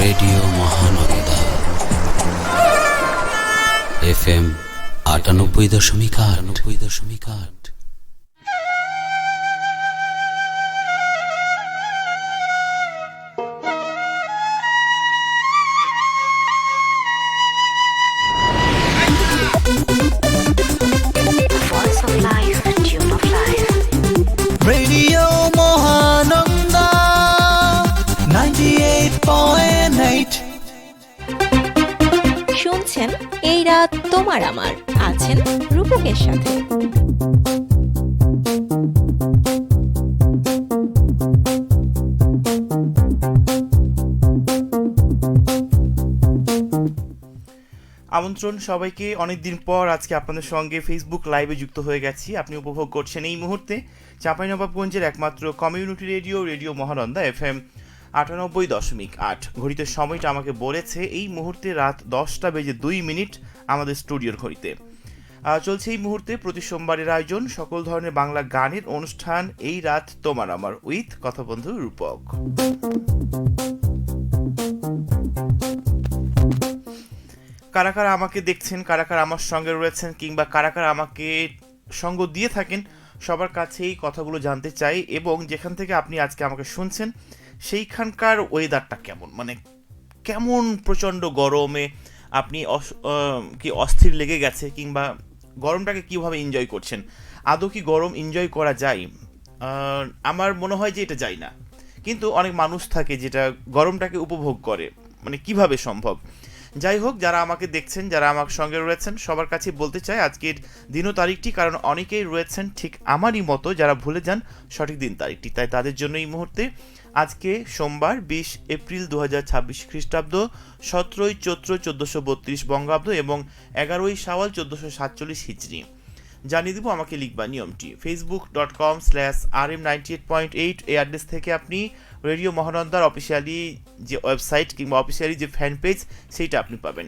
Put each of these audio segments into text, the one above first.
Radio Mahananda FM 98.8। Radio Mahananda 98.8। শুনছেন এই রাত তোমার আমার, আছেন রূপকের সাথে। আমন্ত্রণ সবাইকে, অনেকদিন পর আজকে আপনাদের সঙ্গে ফেসবুক লাইভে যুক্ত হয়ে গেছি। আপনি উপভোগ করছেন এই মুহূর্তে চাঁপাইনবাবগঞ্জের একমাত্র community radio radio Mahananda FM 98.8। ঘড়িতে সময়টা আমাকে বলেছে এই মুহূর্তে রাত 10:02 আমাদের স্টুডিওর ঘড়িতে। চলছে এই মুহূর্তে প্রতি সোমবারের আয়োজন সকল ধরনের বাংলা গানের অনুষ্ঠান এই রাত তোমার আমার উইথ কথা বন্ধু রূপক। কারা কারা আমাকে দেখছেন, কারা কারা আমার সঙ্গে রয়েছেন, কিংবা কারা কারা আমাকে সঙ্গ দিয়ে থাকেন, সবার কাছেই কথাগুলো জানতে চাই। এবং যেখান থেকে আপনি আজকে আমাকে শুনছেন সেইখানকার ওয়েদারটা কেমন, মানে কেমন প্রচণ্ড গরমে আপনি কি অস্থির লেগে গেছে, কিংবা গরমটাকে কীভাবে এনজয় করছেন। আদৌ কি গরম এনজয় করা যায়? আমার মনে হয় যে এটা যায় না, কিন্তু অনেক মানুষ থাকে যেটা গরমটাকে উপভোগ করে, মানে কিভাবে সম্ভব। যাই হোক, যারা আমাকে দেখছেন, যারা আমার সঙ্গে রয়েছেন, সবার কাছে বলতে চাই আজকের দিন ও তারিখটি, কারণ অনেকেই রয়েছেন ঠিক আমারই মতো যারা ভুলে যান সঠিক দিন তারিখটি। তাই তাদের জন্য এই মুহূর্তে আজকে সোমবার 20 এপ্রিল 2026 খ্রিস্টাব্দ, 17ই চৈত্র 1432 বঙ্গাব্দ এবং 11ই শাওয়াল 1447 হিজরি। জানিয়ে দিব আমাকে লিখবা নিয়মটি। facebook.com/rm98.8 এই অ্যাড্রেস থেকে আপনি রেডিও মহানন্দার অফিসিয়ালি যে ওয়েবসাইট কিংবা অফিসিয়ালি যে ফ্যান পেজ সেইটা আপনি পাবেন।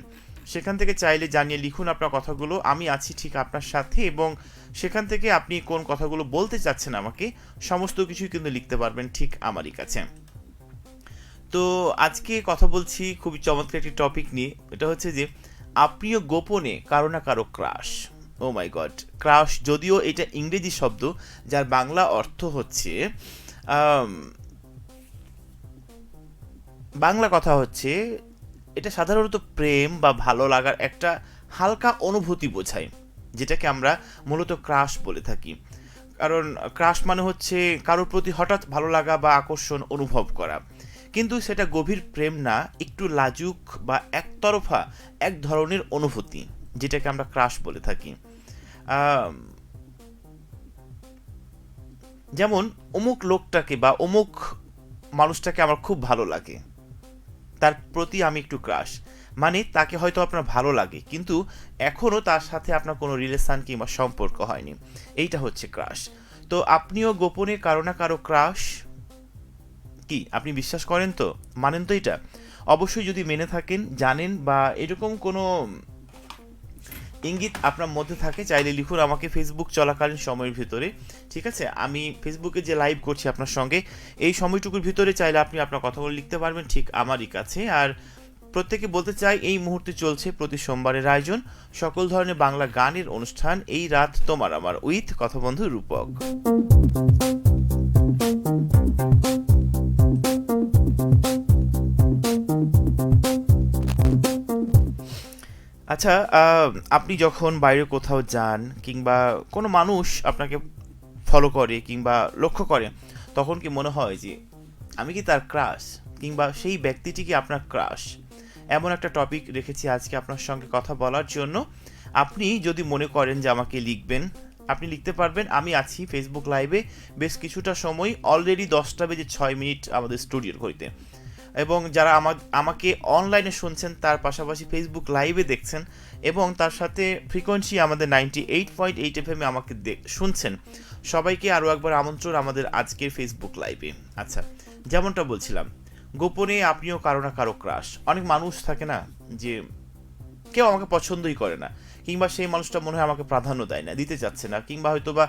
সেখান থেকে চাইলে জানিয়ে লিখুন আপনার কথাগুলো, আমি আছি ঠিক আপনার সাথে। এবং সেখান থেকে আপনি কোন কথাগুলো বলতে চাচ্ছেন আমাকে, সমস্ত কিছুই কিন্তু লিখতে পারবেন ঠিক আমারই কাছে। তো আজকে কথা বলছি খুবই চমৎকার একটি টপিক নিয়ে। এটা হচ্ছে যে আপনিও গোপনে কারো না কারো ক্রাশ। ও মাই গড, ক্রাশ যদিও এটা ইংরেজি শব্দ, যার বাংলা অর্থ হচ্ছে বাংলা কথা হচ্ছে এটা সাধারণত প্রেম বা ভালো লাগার একটা হালকা অনুভূতি বোঝায়, যেটাকে আমরা মূলত ক্রাশ বলে থাকি। কারণ ক্রাশ মানে হচ্ছে কারোর প্রতি হঠাৎ ভালো লাগা বা আকর্ষণ অনুভব করা, কিন্তু সেটা গভীর প্রেম না, একটু লাজুক বা একতরফা এক ধরনের অনুভূতি, যেটাকে আমরা ক্রাশ বলে থাকি। যেমন অমুক লোকটাকে বা অমুক মানুষটাকে আমার খুব ভালো লাগে, তার প্রতি আমি একটু ক্রাশ, মানে তাকে হয়তো আপনার ভালো লাগে কিন্তু এখনও তার সাথে আপনার কোনো রিলেশন কিংবা সম্পর্ক হয়নি, এইটা হচ্ছে ক্রাশ। তো আপনিও গোপনে কারো না কারো ক্রাশ, কি আপনি বিশ্বাস করেন তো, মানেন তো এটা? অবশ্যই যদি মেনে থাকেন, জানেন বা এরকম কোনো ইঙ্গিত আপনার মধ্যে থাকে, চাইলে লিখুন আমাকে ফেসবুক চলাকালীন সময়ের ভিতরে। ঠিক আছে, আমি ফেসবুকে যে লাইভ করছি আপনার সঙ্গে, এই সময়টুকুর ভিতরে চাইলে আপনি আপনার কথাগুলো লিখতে পারবেন ঠিক আমারই কাছে। আর প্রত্যেকে বলতে চাই এই মুহূর্তে চলছে প্রতি সোমবারের আয়োজন সকল ধরনের বাংলা গানের অনুষ্ঠান এই রাত তোমার আমার উইথ কথা বন্ধু রূপক। আচ্ছা, আপনি যখন বাইরে কোথাও যান কিংবা কোনো মানুষ আপনাকে ফলো করে কিংবা লক্ষ্য করে, তখন কি মনে হয় যে আমি কি তার ক্রাশ, কিংবা সেই ব্যক্তিটি কি আপনার ক্রাশ? এমন একটা টপিক রেখেছি আজকে আপনার সঙ্গে কথা বলার জন্য। আপনি যদি মনে করেন যে আমাকে লিখবেন, আপনি লিখতে পারবেন। আমি আছি ফেসবুক লাইভে বেশ কিছুটা সময়, অলরেডি 10:06 আমাদের স্টুডিওর ঘড়িতে। এবং যারা আমাকে অনলাইনে শুনছেন, তার পাশাপাশি ফেসবুক লাইভে দেখছেন এবং তার সাথে ফ্রিকোয়েন্সি আমাদের 98.8 FM আমাকে শুনছেন, সবাইকে আরও একবার আমন্ত্রণ আমাদের আজকের ফেসবুক লাইভে। আচ্ছা, যেমনটা বলছিলাম, গোপনে আপনিও কারো না কারো ক্রাশ। অনেক মানুষ থাকে না যে কেউ আমাকে পছন্দই করে না, কিংবা সেই মানুষটা মনে হয় আমাকে প্রাধান্য দেয় না, দিতে চাচ্ছে না, কিংবা হয়তো বা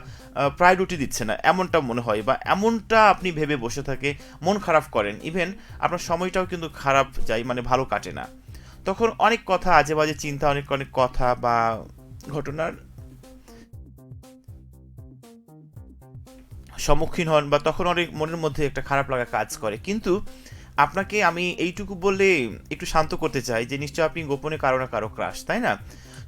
প্রায়োরিটি দিচ্ছে না, এমনটা মনে হয়, বা এমনটা আপনি ভেবে বসে থাকে, মন খারাপ করেন, ইভেন আপনার সময়টাও কিন্তু খারাপ যায়, মানে ভালো কাটে না। তখন অনেক কথা, আজে বাজে চিন্তা, অনেক অনেক কথা বা ঘটনার সম্মুখীন হন, বা তখন অনেক মনের মধ্যে একটা খারাপ লাগা কাজ করে। কিন্তু আপনাকে আমি এইটুকু বলে একটু শান্ত করতে চাই যে নিশ্চয় আপনি গোপনে কারো না কারো ক্রাশ, তাই না?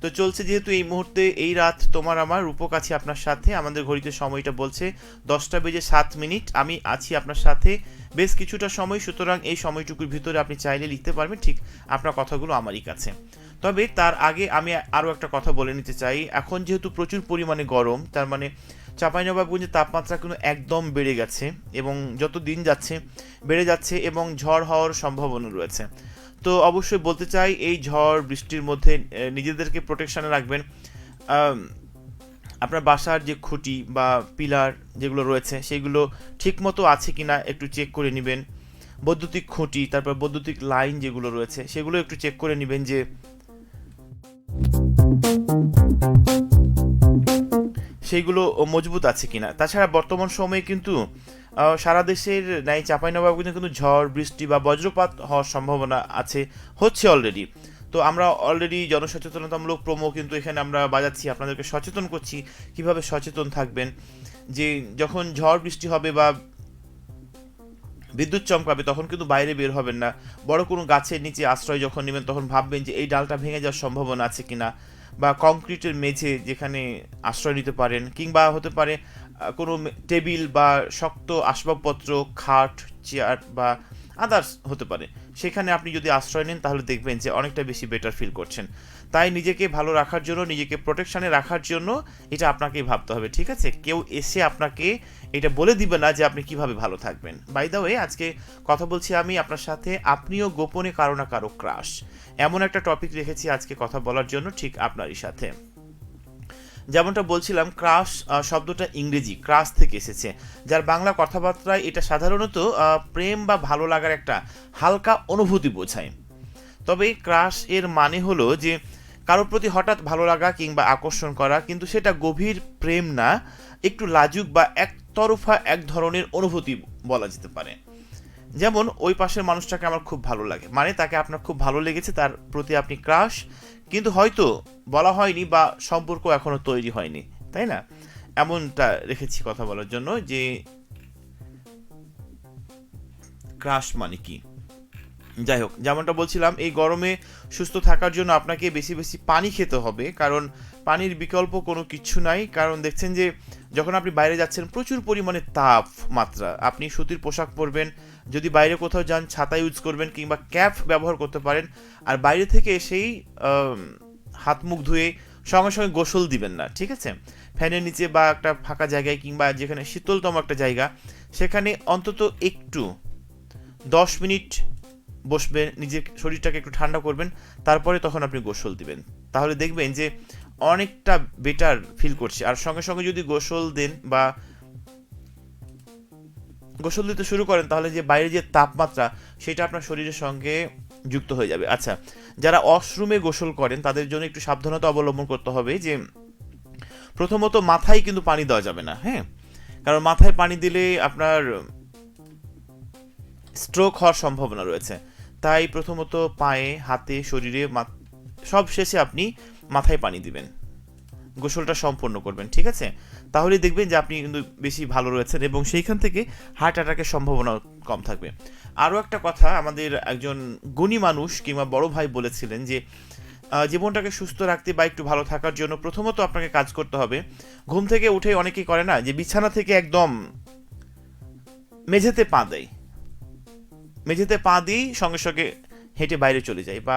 তো চলছে যেহেতু এই মুহূর্তে, এই রাত তোমার আমার, রূপক আছি আপনার সাথে। আমাদের ঘড়িতে সময়টা বলছে 10টা বেজে 7 মিনিট। আমি আছি আপনার সাথে বেশ কিছুটা সময়, সুতরাং এই সময়টুকুর ভিতরে আপনি চাইলে লিখতে পারবেন ঠিক আপনার কথাগুলো আমারই কাছে। তবে তার আগে আমি আরও একটা কথা বলে নিতে চাই। এখন যেহেতু প্রচুর পরিমাণে গরম, তার মানে চাঁপাইনবাবগঞ্জের তাপমাত্রা কিন্তু একদম বেড়ে গেছে, এবং যত দিন যাচ্ছে বেড়ে যাচ্ছে, এবং ঝড় হওয়ার সম্ভাবনা রয়েছে। তো অবশ্যই বলতে চাই, এই ঝড় বৃষ্টির মধ্যে নিজেদেরকে প্রোটেকশানে রাখবেন। আপনার বাসার যে খুঁটি বা পিলার যেগুলো রয়েছে সেগুলো ঠিকমতো আছে কিনা একটু চেক করে নেবেন। বৈদ্যুতিক খুঁটি, তারপর বৈদ্যুতিক লাইন যেগুলো রয়েছে সেগুলো একটু চেক করে নেবেন যে সেইগুলো মজবুত আছে কিনা। তাছাড়া বর্তমান সময়ে কিন্তু সারা দেশের ন্যায় চাঁপাইনবাবগঞ্জে কিন্তু ঝড় বৃষ্টি বা বজ্রপাত হওয়ার সম্ভাবনা আছে, হচ্ছে অলরেডি। তো আমরা অলরেডি জনসচেতনতামূলক প্রোমো কিন্তু এখানে আমরা বাজাচ্ছি, আপনাদেরকে সচেতন করছি কিভাবে সচেতন থাকবেন। যে যখন ঝড় বৃষ্টি হবে বা বিদ্যুৎ চমকাবে তখন কিন্তু বাইরে বের হবেন না। বড় কোনো গাছের নিচে আশ্রয় যখন নেবেন তখন ভাববেন যে এই ডালটা ভেঙে যাওয়ার সম্ভাবনা আছে কিনা, বা কংক্রিটের মেঝে যেখানে আশ্রয় নিতে পারেন, কিংবা হতে পারে কোনো টেবিল বা শক্ত আসবাবপত্র, খাট, চেয়ার বা আদার্স হতে পারে, সেখানে আপনি যদি আশ্রয় নেন তাহলে দেখবেন যে অনেকটা বেশি বেটার ফিল করছেন। তাই নিজেকে ভালো রাখার জন্য, নিজেকে প্রোটেকশানে রাখার জন্য এটা আপনাকেই ভাবতে হবে, ঠিক আছে? কেউ এসে আপনাকে এটা বলে দিবে না যে আপনি কিভাবে ভালো থাকবেন। বাই দ্য ওয়ে, আজকে কথা বলছি আমি আপনার সাথে, আপনিও গোপনে কারো না কারো ক্রাশ, এমন একটা টপিক রেখেছি আজকে কথা বলার জন্য ঠিক আপনারই সাথে। যেমনটা বলছিলাম, ক্রাশ শব্দটা ইংরেজি ক্রাশ থেকে এসেছে, যার বাংলা কথাবার্তায় এটা সাধারণত প্রেম বা ভালো লাগার একটা হালকা অনুভূতি বোঝায়। তবে ক্রাশ এর মানে হলো যে কারোর প্রতি হঠাৎ ভালো লাগা কিংবা আকর্ষণ করা, কিন্তু সেটা গভীর প্রেম না, একটু লাজুক বা একতরফা এক ধরনের অনুভূতি বলা যেতে পারে। যেমন ওই পাশের মানুষটাকে আমার খুব ভালো লাগে, মানে তাকে আপনার খুব ভালো লেগেছে, তার প্রতি আপনি ক্রাশ, কিন্তু হয়তো বলা হয়নি বা সম্পর্ক এখনো তৈরি হয়নি, তাই না? এমনটা রেখেছি কথা বলার জন্য যে ক্রাশ মানে কি। যাই হোক, যেমনটা বলছিলাম, এই গরমে সুস্থ থাকার জন্য আপনাকে বেশি বেশি পানি খেতে হবে, কারণ পানির বিকল্প কোনো কিছু নাই। কারণ দেখছেন যে যখন আপনি বাইরে যাচ্ছেন প্রচুর পরিমাণে তাপমাত্রা, আপনি সুতির পোশাক পরবেন, যদি বাইরে কোথাও যান ছাতা ইউজ করবেন কিংবা ক্যাপ ব্যবহার করতে পারেন। আর বাইরে থেকে এসেই হাত মুখ ধুয়ে সঙ্গে সঙ্গে গোসল দিবেন না, ঠিক আছে? ফ্যানের নিচে বা একটা ফাঁকা জায়গায় কিংবা যেখানে শীতলতম একটা জায়গা, সেখানে অন্তত একটু 10 মিনিট বসবেন, নিজের শরীরটাকে একটু ঠান্ডা করবেন, তারপরে তখন আপনি গোসল দিবেন। তাহলে দেখবেন যে অনেকটা বেটার ফিল করছে। আর সঙ্গে সঙ্গে যদি গোসল দেন বা গোসল দিতে শুরু করেন, তাহলে যে বাইরে যে তাপমাত্রা সেটা আপনার শরীরের সঙ্গে যুক্ত হয়ে যাবে। আচ্ছা, যারা ওয়াশরুমে গোসল করেন তাদের জন্য একটু সাবধানতা অবলম্বন করতে হবে যে প্রথমত মাথায় কিন্তু পানি দেওয়া যাবে না, হ্যাঁ? কারণ মাথায় পানি দিলে আপনার স্ট্রোক হওয়ার সম্ভাবনা রয়েছে। তাই প্রথমত পায়ে, হাতে, শরীরে, সব শেষে আপনি মাথায় পানি দিবেন, গোসলটা সম্পন্ন করবেন, ঠিক আছে? তাহলে দেখবেন যে আপনি কিন্তু বেশি ভালো রয়েছেন এবং সেইখান থেকে হার্ট অ্যাটাকের সম্ভাবনা কম থাকবে। আরও একটা কথা, আমাদের একজন গুণী মানুষ কিংবা বড় ভাই বলেছিলেন যে জীবনটাকে সুস্থ রাখতে বা একটু ভালো থাকার জন্য প্রথমত আপনাকে কাজ করতে হবে, ঘুম থেকে উঠে অনেকেই করে না যে বিছানা থেকে একদম মেঝেতে পা দেয়, মেঝেতে পা দিয়েই সঙ্গে সঙ্গে হেঁটে বাইরে চলে যায় বা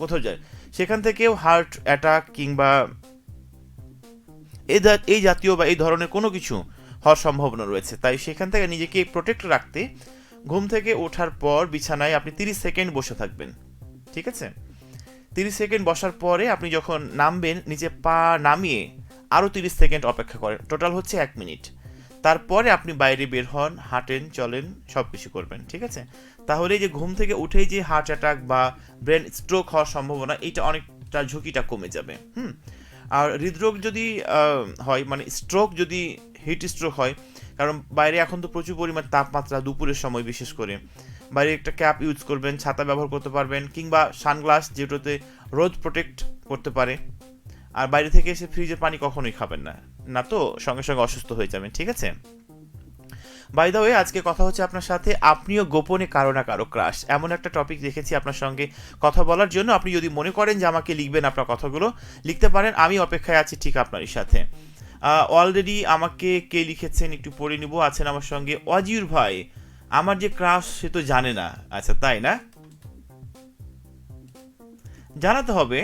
কোথাও যায়, সেখান থেকেও হার্ট অ্যাটাক কিংবা এই জাতীয় বা এই ধরনের কোনো কিছু হওয়ার সম্ভাবনা রয়েছে। তাই সেখান থেকে নিজেকে প্রোটেক্ট রাখতে ঘুম থেকে ওঠার পর বিছানায় আপনি 30 সেকেন্ড বসে থাকবেন, ঠিক আছে? 30 সেকেন্ড বসার পরে আপনি যখন নামবেন, নিচে পা নামিয়ে আরও 30 সেকেন্ড অপেক্ষা করেন, টোটাল হচ্ছে 1 মিনিট। তারপরে আপনি বাইরে বের হন, হাঁটেন, চলেন, সব কিছু করবেন, ঠিক আছে? তাহলে যে ঘুম থেকে উঠেই যে হার্ট অ্যাটাক বা ব্রেন স্ট্রোক হওয়ার সম্ভাবনা, এইটা অনেকটা ঝুঁকিটা কমে যাবে। আর হৃদরোগ যদি হয়, মানে স্ট্রোক যদি হিট স্ট্রোক হয়, কারণ বাইরে এখন তো প্রচুর পরিমাণ তাপমাত্রা, দুপুরের সময় বিশেষ করে বাইরে একটা ক্যাপ ইউজ করবেন, ছাতা ব্যবহার করতে পারবেন, কিংবা সানগ্লাস যেটাতে রোদ প্রোটেক্ট করতে পারে। আর বাইরে থেকে এসে ফ্রিজের পানি কখনোই খাবেন না, না তো সঙ্গে সঙ্গে অসুস্থ হয়ে যাবেন, ঠিক আছে? বাই দ্য ওয়ে, আজকে কথা হচ্ছে আপনার সাথে আপনিও গোপনে কারো না কারো ক্রাশ, এমন একটা টপিক রেখেছি আপনার সঙ্গে কথা বলার জন্য। আপনি যদি মনে করেন যে আমাকে লিখবেন, আপনার কথাগুলো লিখতে পারেন, আমি অপেক্ষায় আছি ঠিক আপনারই সাথে। অলরেডি আমাকে কে লিখেছেন একটু পড়ে নিব। আছেন আমার সঙ্গে অজিউর ভাই, আমার যে ক্রাশ সে তো জানে না। আচ্ছা, তাই না? জানাতে হবে,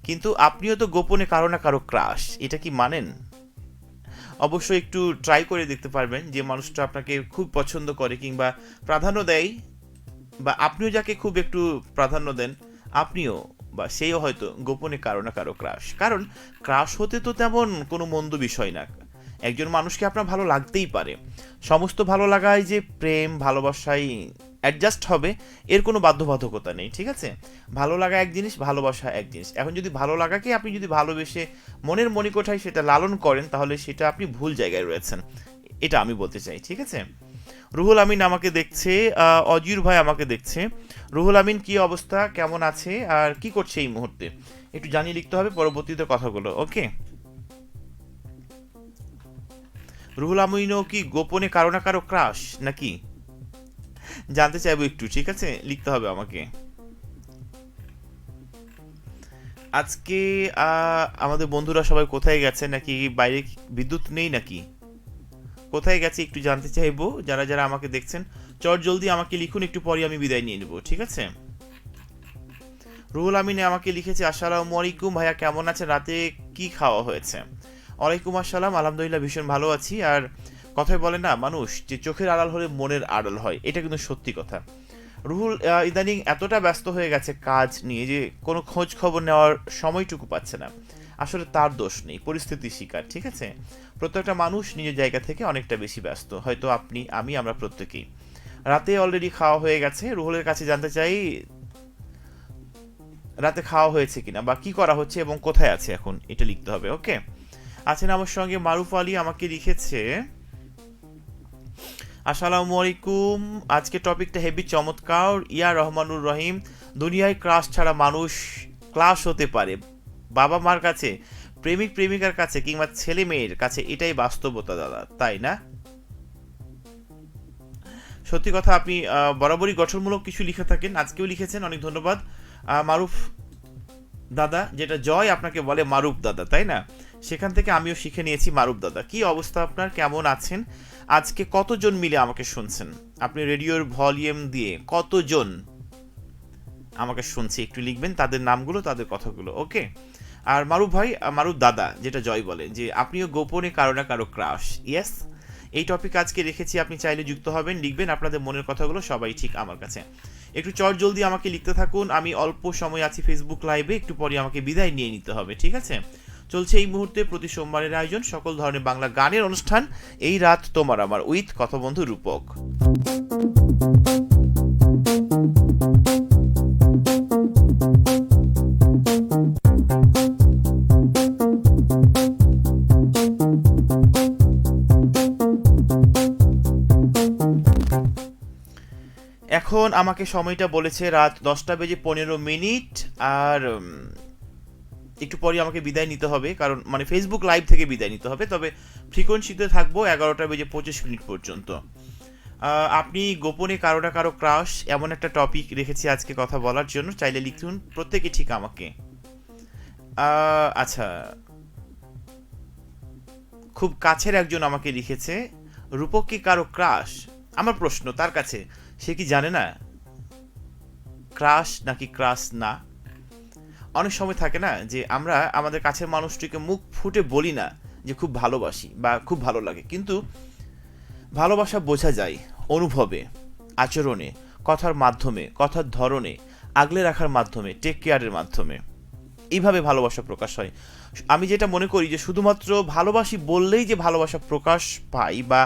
কিন্তু আপনিও তো গোপনে কারো না কারো ক্রাশ, এটা কি মানেন? অবশ্যই একটু ট্রাই করে দেখতে পারবেন যে মানুষটা আপনাকে খুব পছন্দ করে কিংবা প্রাধান্য দেয়, বা আপনিও যাকে খুব একটু প্রাধান্য দেন, আপনিও বা সেও হয়তো গোপনে কারো না কারো ক্রাশ। কারণ ক্রাশ হতে তো তেমন কোনো মন্দ বিষয় না। একজন মানুষকে আপনার ভালো লাগতেই পারে। সমস্ত ভালো লাগায় যে প্রেম ভালোবাসায় অ্যাডজাস্ট হবে এর কোনো বাধ্যবাধকতা নেই, ঠিক আছে? ভালো লাগা এক জিনিস, ভালোবাসা এক জিনিস। এখন যদি ভালো লাগাকে আপনি যদি ভালোবেসে মনের মণিকোঠায় সেটা লালন করেন, তাহলে সেটা আপনি ভুল জায়গায় রয়েছেন, এটা আমি বলতে চাই, ঠিক আছে? রুহুল আমিন আমাকে দেখছে, অজির ভাই আমাকে দেখছে। রুহুল আমিন, কি অবস্থা, কেমন আছে আর কি করছে এই মুহূর্তে, একটু জানিয়ে লিখতে হবে পরবর্তীতে কথাগুলো, ওকে? রুহুল আমিনও কি গোপনে কারো না কারো ক্রাশ নাকি জানতে চাইবো একটু, ঠিক আছে? লিখতে হবে আমাকে। আজকে আমাদের বন্ধুরা সবাই কোথায় গেছে, নাকি বাইরে বিদ্যুৎ নেই নাকি কোথায় গেছে একটু জানতে চাইবো। যারা যারা আমাকে দেখছেন চট জলদি আমাকে লিখুন, একটু পরে আমি বিদায় নিয়ে নেবো, ঠিক আছে? রুহুল আমিনে আমাকে লিখেছে, আসসালামু আলাইকুম ভাইয়া, কেমন আছেন, রাতে কি খাওয়া হয়েছে? ওয়ালাইকুম আসসালাম, আলহামদুলিল্লাহ ভীষণ ভালো আছি। আর কথায় বলে না মানুষ যে চোখের আড়াল হলে মনের আড়াল হয়, এটা কিন্তু সত্যি কথা। রুহুল ইদানিং এতটা ব্যস্ত হয়ে গেছে কাজ নিয়ে যে কোনো খোঁজ খবর নেওয়ার সময়টুকু পাচ্ছে না। আসলে তার দোষ নেই, পরিস্থিতির শিকার, ঠিক আছে? প্রত্যেকটা মানুষ নিজের জায়গা থেকে অনেকটা বেশি ব্যস্ত, হয়তো আপনি, আমি, আমরা প্রত্যেকেই। রাতে অলরেডি খাওয়া হয়ে গেছে। রুহুলের কাছে জানতে চাই রাতে খাওয়া হয়েছে কিনা, বা কি করা হচ্ছে এবং কোথায় আছে এখন, এটা লিখতে হবে, ওকে? আছেন আমার সঙ্গে মারুফ আলী আমাকে লিখেছে, আসসালামু আলাইকুম, আজকে টপিকটা হেভি চমৎকার। ইয়া রহমানুর রহিম, দুনিয়ায় ক্রাশ ছাড়া মানুষ ক্লাস হতে পারে বাবা মার কাছে, প্রেমিক প্রেমিকার কাছে, কিংবা ছেলে মেয়ের কাছে, এটাই বাস্তবতা দাদা, তাই না? সত্যি কথা, আপনি বরাবরই গঠনমূলক কিছু লিখে থাকেন, আজকেও লিখেছেন, অনেক ধন্যবাদ মারুফ দাদা। যেটা জয় আপনাকে বলে মারুফ দাদা, তাই না? সেখান থেকে আমিও শিখে নিয়েছি মারুফ দাদা। কি অবস্থা আপনার, কেমন আছেন? আজকে কতজন মিলে আমাকে শুনছেন? আপনি রেডিওর ভলিউম দিয়ে কতজন আমাকে শুনছে একটু লিখবেন, তাদের নামগুলো, তাদের কথাগুলো, ওকে? আর মারুফ ভাই, মারুফ দাদা, যেটা জয় বলে যে আপনিও গোপনে কারো না কারো ক্রাশ, ইয়েস, এই টপিক আজকে রেখেছি। আপনি চাইলে যুক্ত হবেন, লিখবেন আপনাদের মনের কথাগুলো, সবাই ঠিক আমার কাছে। একটু চট জলদি আমাকে লিখতে থাকুন, আমি অল্প সময় আছি ফেসবুক লাইভে, একটু পরে আমাকে বিদায় নিয়ে নিতে হবে, ঠিক আছে? চলছে এই মুহূর্তে প্রতি সোমবারের আয়োজন সকল ধরনের বাংলা গানের অনুষ্ঠান, এই রাত তোমার আমার, উইথ কথা বন্ধু রূপক। এখন আমাকে সময়টা বলেছে রাত 10:15। আর একটু পরে আমাকে বিদায় নিতে হবে, কারণ মানে ফেসবুক লাইভ থেকে বিদায় নিতে হবে, তবে ফ্রিকোয়েন্সিতে থাকবো 11:25 পর্যন্ত। আপনি গোপনে কারো না কারো ক্রাশ, এমন একটা টপিক রেখেছি আজকে কথা বলার জন্য, চাইলে লিখুন প্রত্যেকে ঠিক আমাকে। আচ্ছা, খুব কাছের একজন আমাকে লিখেছে, রূপক কি কারো ক্রাশ? আমার প্রশ্ন তার কাছে, সে কি জানে না ক্রাশ নাকি ক্রাশ না? অনেক সময় থাকে না যে আমরা আমাদের কাছের মানুষটিকে মুখ ফুটে বলি না যে খুব ভালোবাসি বা খুব ভালো লাগে, কিন্তু ভালোবাসা বোঝা যায় অনুভবে, আচরণে, কথার মাধ্যমে, কথার ধরনে, আগলে রাখার মাধ্যমে, টেক কেয়ারের মাধ্যমে, এইভাবে ভালোবাসা প্রকাশ হয়। আমি যেটা মনে করি যে শুধুমাত্র ভালোবাসি বললেই যে ভালোবাসা প্রকাশ পাই বা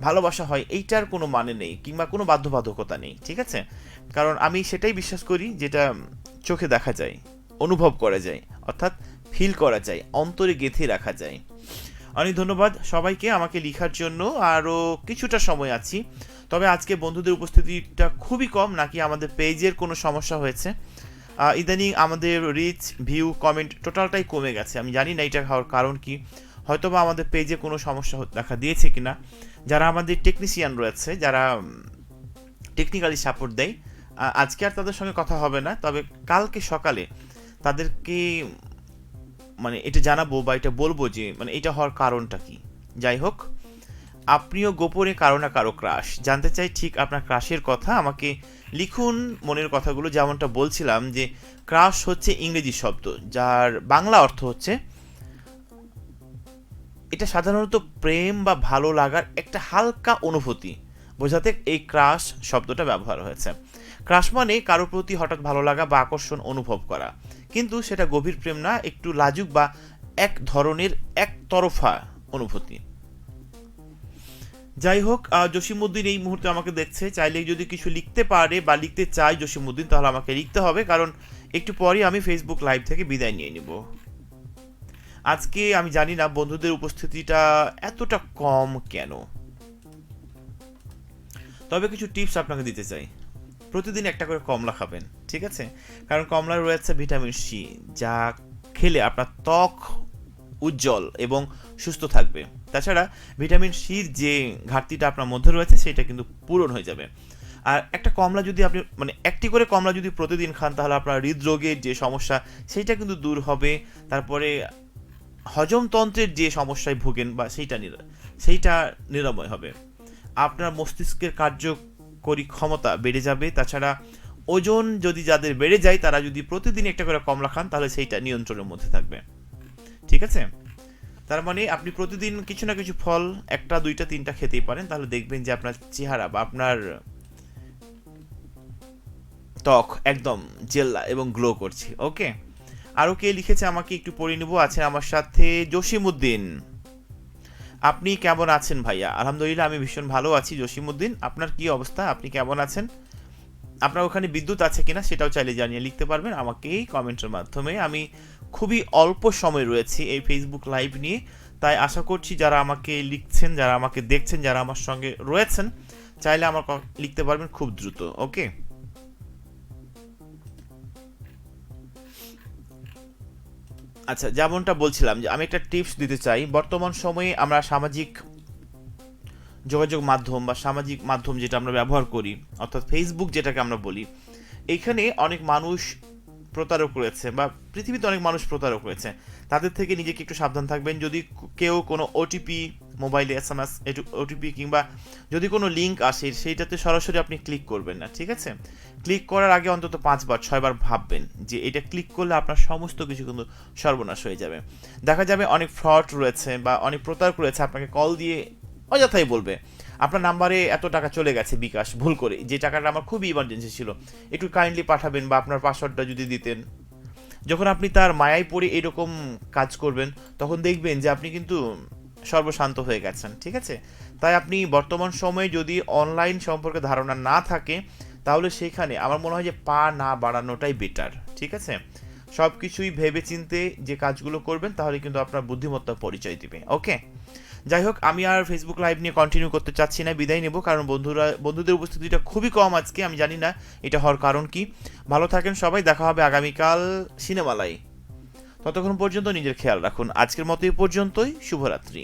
ভালোবাসা হয়, এইটার কোনো মানে নেই কিংবা কোনো বাধ্যবাধকতা নেই, ঠিক আছে? কারণ আমি সেটাই বিশ্বাস করি যেটা চোখে দেখা যায়, অনুভব করা যায়, অর্থাৎ ফিল করা যায়, অন্তরে গেঁথে রাখা যায়। অনেক ধন্যবাদ সবাইকে আমাকে লেখার জন্য। আরও কিছুটা সময় আছি, তবে আজকে বন্ধুদের উপস্থিতিটা খুবই কম, নাকি আমাদের পেজের কোনো সমস্যা হয়েছে। ইদানিং আমাদের রিচ, ভিউ, কমেন্ট টোটালটাই কমে গেছে। আমি জানি না এটা হওয়ার কারণ কি, হয়তোবা আমাদের পেজে কোনো সমস্যা দেখা দিয়েছে কিনা। যারা আমাদের টেকনিশিয়ান রয়েছে, যারা টেকনিক্যালি সাপোর্ট দেয়, আজকে আর তাদের সঙ্গে কথা হবে না, তবে কালকে সকালে তাদেরকে মানে এটা জানাবো বা এটা বলবো যে মানে এটা হওয়ার কারণটা কি। যাই হোক, আপনিও গোপনে কারো না কারো ক্রাশ, জানতে চাই ঠিক আপনার ক্রাশের কথা, আমাকে লিখুন মনের কথাগুলো। যেমনটা বলছিলাম যে ক্রাশ হচ্ছে ইংরেজি শব্দ, যার বাংলা অর্থ হচ্ছে, এটা সাধারণত প্রেম বা ভালো লাগার একটা হালকা অনুভূতি বোঝাতে এই ক্রাশ শব্দটা ব্যবহার হয়েছে। ক্রাশ মানে কারোর প্রতি হঠাৎ ভালো লাগা বা আকর্ষণ অনুভব করা, কিন্তু সেটা গভীর প্রেম না, একটু লাজুক বা এক ধরনের একতরফা অনুভূতি। যাই হোক, জসিমউদ্দিন এই মুহূর্তে আমাকে দেখছে, চাইলেই যদি কিছু লিখতে পারে বা লিখতে চাই জসিমউদ্দিন, তাহলে আমাকে লিখতে হবে, কারণ একটু পরে আমি ফেসবুক লাইভ থেকে বিদায় নিয়ে নিব। আজকে আমি জানি না বন্ধুদের উপস্থিতিটা এতটা কম কেন, তবে কিছু টিপস আপনাকে দিতে চাই। প্রতিদিন একটা করে কমলা খাবেন, ঠিক আছে? কারণ কমলায় রয়েছে ভিটামিন সি, যা খেলে আপনার ত্বক উজ্জ্বল এবং সুস্থ থাকবে। তাছাড়া ভিটামিন সির যে ঘাটতিটা আপনার মধ্যে রয়েছে সেটা কিন্তু পূরণ হয়ে যাবে। আর একটা কমলা যদি আপনি মানে একটি করে কমলা যদি প্রতিদিন খান, তাহলে আপনার হৃদরোগের যে সমস্যা সেইটা কিন্তু দূর হবে। তারপরে হজমতন্ত্রের যে সমস্যায় ভোগেন বা সেইটা নিরাময় হবে। আপনার মস্তিষ্কের কার্যকরী ক্ষমতা বেড়ে যাবে। তাছাড়া ওজন যদি যাদের বেড়ে যায়, তারা যদি প্রতিদিন একটা করে কমলা খান, তাহলে সেইটা নিয়ন্ত্রণের মধ্যে থাকবে, ঠিক আছে? তার মানে আপনি প্রতিদিন কিছু না কিছু ফল, একটা, দুইটা, তিনটা খেতেই পারেন, তাহলে দেখবেন যে আপনার চেহারা বা আপনার ত্বক একদম জেল্লা এবং গ্লো করছে। ওকে, আরও কে লিখেছে আমাকে একটু পড়ে নেব। আছেন আমার সাথে জসিমউদ্দিন। আপনি কেমন আছেন ভাইয়া? আলহামদুলিল্লাহ, আমি ভীষণ ভালো আছি। জসিমউদ্দিন, আপনার কি অবস্থা? আপনি কেমন আছেন? আপনার ওখানে বিদ্যুৎ আছে কিনা সেটাও চাইলে জানিয়ে লিখতে পারবেন আমাকে কমেন্টের মাধ্যমে। আমি খুবই অল্প সময় রয়েছি এই ফেসবুক লাইভ নিয়ে, তাই আশা করছি যারা আমাকে লিখছেন, যারা আমাকে দেখছেন, যারা আমার সঙ্গে রয়েছেন, চাইলে আমার লিখতে পারবেন খুব দ্রুত। ওকে, আচ্ছা, যেমনটা বলছিলাম যে আমি একটা টিপস দিতে চাই। বর্তমান সময়ে আমরা সামাজিক যোগাযোগ মাধ্যম বা সামাজিক মাধ্যম যেটা আমরা ব্যবহার করি, অর্থাৎ ফেসবুক যেটাকে আমরা বলি, এইখানে অনেক মানুষ প্রতারক রয়েছে বা পৃথিবীতে অনেক মানুষ প্রতারক রয়েছে। তাদের থেকে নিজেকে একটু সাবধান থাকবেন। যদি কেউ কোনো ওটিপি, মোবাইলে SMS ওটিপি কিংবা যদি কোনো লিঙ্ক আসে, সেইটাতে সরাসরি আপনি ক্লিক করবেন না, ঠিক আছে? ক্লিক করার আগে অন্তত 5 বার 6 বার ভাববেন যে এটা ক্লিক করলে আপনার সমস্ত কিছু কিন্তু সর্বনাশ হয়ে যাবে। দেখা যাবে অনেক ফ্রড রয়েছে বা অনেক প্রতারক রয়েছে, আপনাকে কল দিয়ে অযথাই বলবে আপনার নাম্বারে এত টাকা চলে গেছে বিকাশ ভুল করে, যে টাকাটা আমার খুবই ইমার্জেন্সি ছিল, একটু কাইন্ডলি পাঠাবেন বা আপনার পাসওয়ার্ডটা যদি দিতেন। যখন আপনি তার মায়ায় পড়ে এরকম কাজ করবেন, তখন দেখবেন যে আপনি কিন্তু সর্বশান্ত হয়ে গেছেন, ঠিক আছে? তাই আপনি বর্তমান সময়ে যদি অনলাইন সম্পর্কে ধারণা না থাকে, তাহলে সেখানে আমার মনে হয় যে পা না বাড়ানোটাই বেটার, ঠিক আছে? সব কিছুই ভেবে চিনতে যে কাজগুলো করবেন, তাহলে কিন্তু আপনার বুদ্ধিমত্তার পরিচয় দিবে। ওকে, যাই হোক, আমি আর ফেসবুক লাইভ নিয়ে কন্টিনিউ করতে চাচ্ছি না, বিদায় নেব, কারণ বন্ধুদের উপস্থিতিটা খুবই কম আজকে। আমি জানি না এটা হওয়ার কারণ কি। ভালো থাকেন সবাই, দেখা হবে আগামীকাল সিনেমালায়। ততক্ষণ পর্যন্ত নিজের খেয়াল রাখুন। আজকের মতো এই পর্যন্তই, শুভরাত্রি।